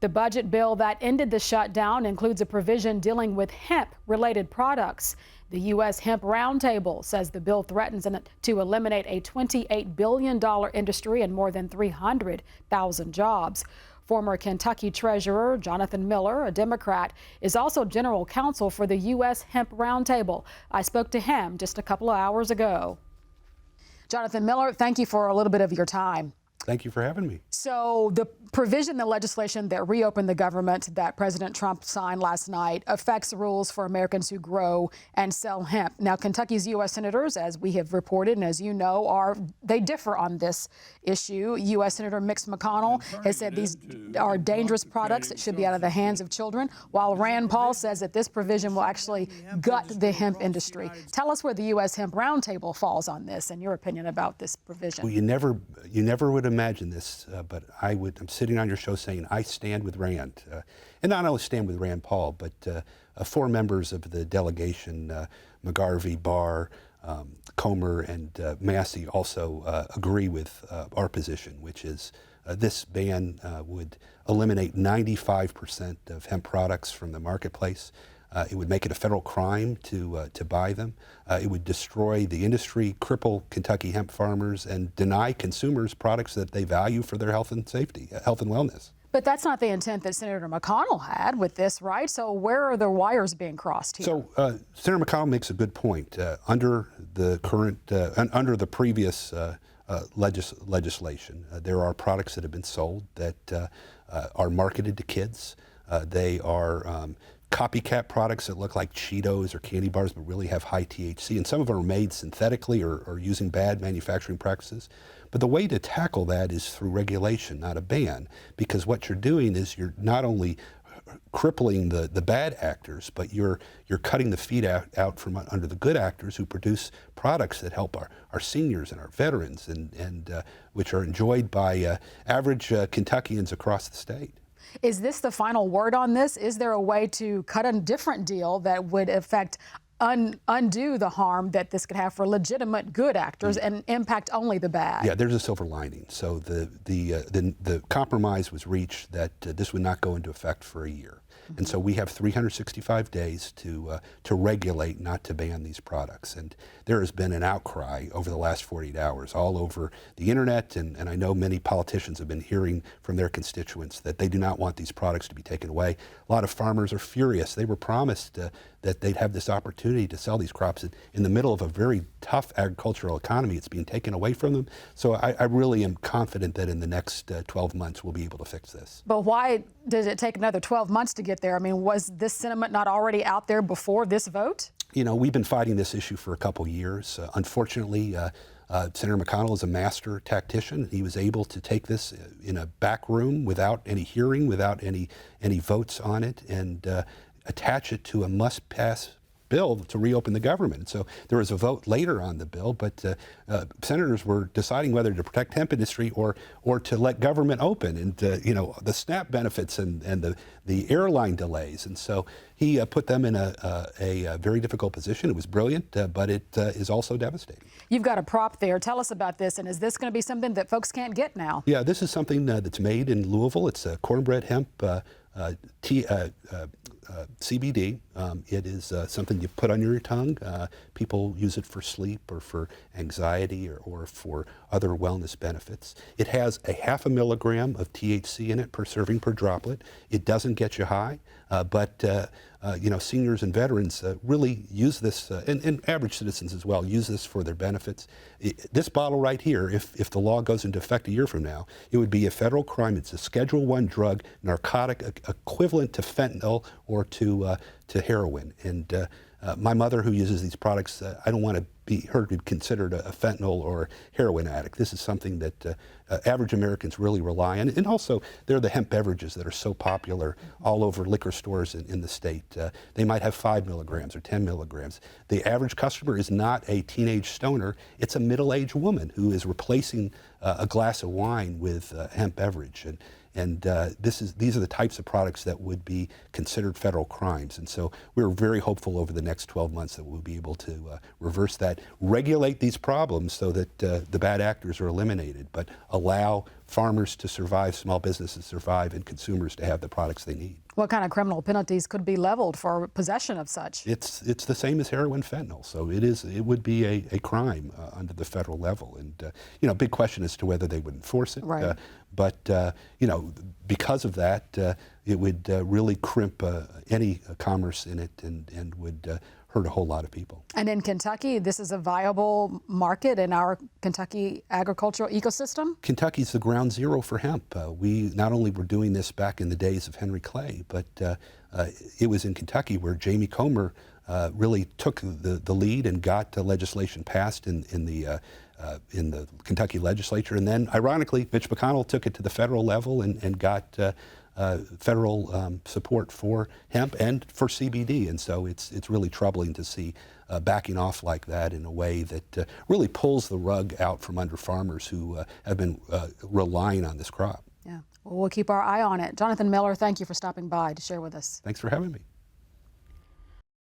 The budget bill that ended the shutdown includes a provision dealing with hemp-related products. The U.S. Hemp Roundtable says the bill threatens to eliminate a $28 billion industry and more than 300,000 jobs. Former Kentucky Treasurer Jonathan Miller, a Democrat, is also general counsel for the U.S. Hemp Roundtable. I spoke to him just a couple of hours ago. Jonathan Miller, thank you for a little bit of your time. Thank you for having me. So the provision, the legislation that reopened the government that President Trump signed last night affects rules for Americans who grow and sell hemp. Now, Kentucky's U.S. senators, as we have reported and as you know, they differ on this issue. U.S. Senator Mitch McConnell has said these are dangerous products that should be out of the hands of children, while Rand Paul says that this provision will actually gut the hemp industry. Tell us where the U.S. Hemp Roundtable falls on this and your opinion about this provision. Well, you never would imagine this, but I'm sitting on your show saying I stand with Rand, and not only stand with Rand Paul, but 4 members of the delegation, McGarvey, Barr, Comer, and Massey, also agree with our position, which is this ban would eliminate 95% of hemp products from the marketplace. It would make it a federal crime to buy them. It would destroy the industry, cripple Kentucky hemp farmers, and deny consumers products that they value for their health and safety, health and wellness. But that's not the intent that Senator McConnell had with this, right? So where are the wires being crossed here? So Senator McConnell makes a good point. Under the previous legislation, there are products that have been sold that are marketed to kids. They are copycat products that look like Cheetos or candy bars but really have high THC, and some of them are made synthetically or using bad manufacturing practices. But the way to tackle that is through regulation, not a ban, because what you're doing is you're not only crippling the bad actors, but you're cutting the feet out from under the good actors who produce products that help our seniors and our veterans, and which are enjoyed by average Kentuckians across the state. Is this the final word on this? Is there a way to cut a different deal that would undo the harm that this could have for legitimate good actors and impact only the bad? Yeah, there's a silver lining. So the compromise was reached that this would not go into effect for a year. And so we have 365 days to regulate, not to ban these products. And there has been an outcry over the last 48 hours all over the internet, and I know many politicians have been hearing from their constituents that they do not want these products to be taken away. A lot of farmers are furious. They were promised that they'd have this opportunity to sell these crops in the middle of a very tough agricultural economy. It's being taken away from them. So I really am confident that in the next 12 months we'll be able to fix this. But why did it take another 12 months to get there? I mean, was this sentiment not already out there before this vote? You know, we've been fighting this issue for a couple years. Unfortunately, Senator McConnell is a master tactician. He was able to take this in a back room without any hearing, without any votes on it, and attach it to a must-pass bill to reopen the government. So there was a vote later on the bill, but senators were deciding whether to protect hemp industry or to let government open, and you know, the SNAP benefits and the airline delays. And so he put them in a very difficult position. It was brilliant, but it is also devastating. You've got a prop there. Tell us about this, and is this going to be something that folks can't get now? Yeah, this is something that's made in Louisville. It's cornbread hemp CBD. It is something you put on your tongue. People use it for sleep or for anxiety or for other wellness benefits. It has a 0.5 milligram of THC in it per serving per droplet. It doesn't get you high, but you know, seniors and veterans really use this, and average citizens as well, use this for their benefits. This bottle right here, if the law goes into effect a year from now, it would be a federal crime. It's a Schedule I drug, narcotic, equivalent to fentanyl or to heroin. And my mother, who uses these products, I don't want to be her to be considered a fentanyl or heroin addict. This is something that average Americans really rely on. And also, they're the hemp beverages that are so popular all over liquor stores in the state. They might have 5 milligrams or 10 milligrams. The average customer is not a teenage stoner. It's a middle-aged woman who is replacing a glass of wine with a hemp beverage. And these are the types of products that would be considered federal crimes. And so we're very hopeful over the next 12 months that we'll be able to reverse that, regulate these problems so that the bad actors are eliminated, but allow farmers to survive, small businesses to survive, and consumers to have the products they need. What kind of criminal penalties could be leveled for possession of such? It's the same as heroin, fentanyl, so it would be a crime under the federal level, and big question as to whether they would enforce it. Right. But because of that, it would really crimp any commerce in it, and would hurt a whole lot of people. And in Kentucky, this is a viable market in our Kentucky agricultural ecosystem? Kentucky's the ground zero for hemp. We not only were doing this back in the days of Henry Clay, but it was in Kentucky where Jamie Comer really took the lead and got legislation passed in the Kentucky legislature. And then, ironically, Mitch McConnell took it to the federal level and got federal support for hemp and for CBD. And so it's really troubling to see backing off like that in a way that really pulls the rug out from under farmers who have been relying on this crop. Yeah, well, we'll keep our eye on it. Jonathan Miller, thank you for stopping by to share with us. Thanks for having me.